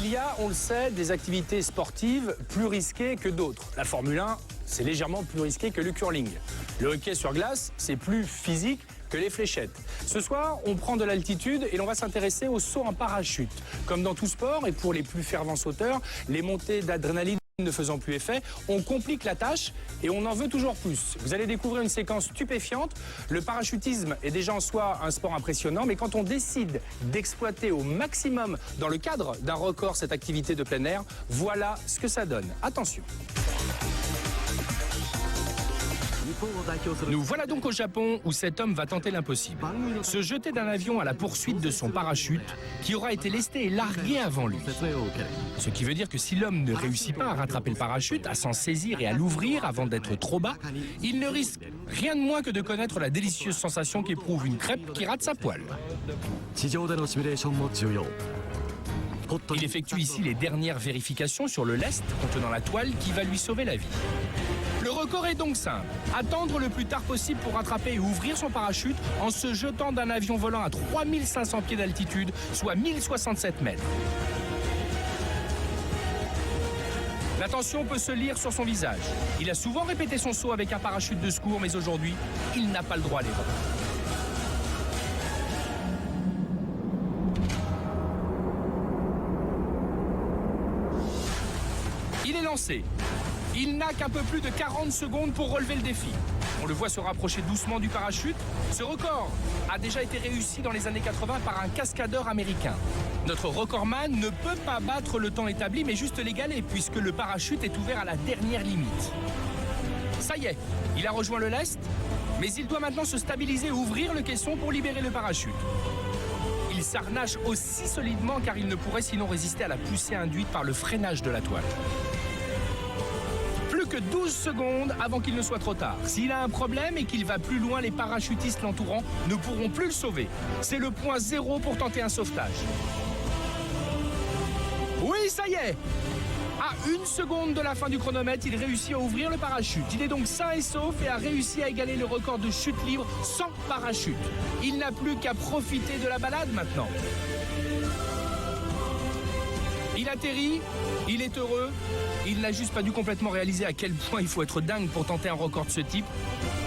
Il y a, on le sait, des activités sportives plus risquées que d'autres. La Formule 1, c'est légèrement plus risqué que le curling. Le hockey sur glace, c'est plus physique que les fléchettes. Ce soir, on prend de l'altitude et l'on va s'intéresser au saut en parachute. Comme dans tout sport, et pour les plus fervents sauteurs, les montées d'adrénaline ne faisant plus effet, on complique la tâche et on en veut toujours plus. Vous allez découvrir une séquence stupéfiante. Le parachutisme est déjà en soi un sport impressionnant, mais quand on décide d'exploiter au maximum dans le cadre d'un record cette activité de plein air, voilà ce que ça donne. Attention. Nous voilà donc au Japon où cet homme va tenter l'impossible. Se jeter d'un avion à la poursuite de son parachute qui aura été lesté et largué avant lui. Ce qui veut dire que si l'homme ne réussit pas à rattraper le parachute, à s'en saisir et à l'ouvrir avant d'être trop bas, il ne risque rien de moins que de connaître la délicieuse sensation qu'éprouve une crêpe qui rate sa poêle. Il effectue ici les dernières vérifications sur le lest contenant la toile qui va lui sauver la vie. Le record est donc simple, attendre le plus tard possible pour rattraper et ouvrir son parachute en se jetant d'un avion volant à 3500 pieds d'altitude, soit 1067 mètres. La tension peut se lire sur son visage. Il a souvent répété son saut avec un parachute de secours, mais aujourd'hui, il n'a pas le droit à l'erreur. Il est lancé. Il n'a qu'un peu plus de 40 secondes pour relever le défi. On le voit se rapprocher doucement du parachute. Ce record a déjà été réussi dans les années 80 par un cascadeur américain. Notre recordman ne peut pas battre le temps établi, mais juste l'égaler, puisque le parachute est ouvert à la dernière limite. Ça y est, il a rejoint le lest, mais il doit maintenant se stabiliser et ouvrir le caisson pour libérer le parachute. Il s'harnache aussi solidement car il ne pourrait sinon résister à la poussée induite par le freinage de la toile. Plus que 12 secondes avant qu'il ne soit trop tard. S'il a un problème et qu'il va plus loin, les parachutistes l'entourant ne pourront plus le sauver. C'est le point zéro pour tenter un sauvetage. Oui, ça y est! À 1 seconde de la fin du chronomètre, il réussit à ouvrir le parachute. Il est donc sain et sauf et a réussi à égaler le record de chute libre sans parachute. Il n'a plus qu'à profiter de la balade maintenant. Il atterrit, il est heureux, il n'a juste pas dû complètement réaliser à quel point il faut être dingue pour tenter un record de ce type.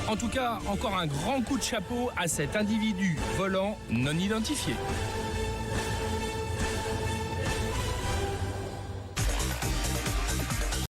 En tout cas, encore un grand coup de chapeau à cet individu volant non identifié.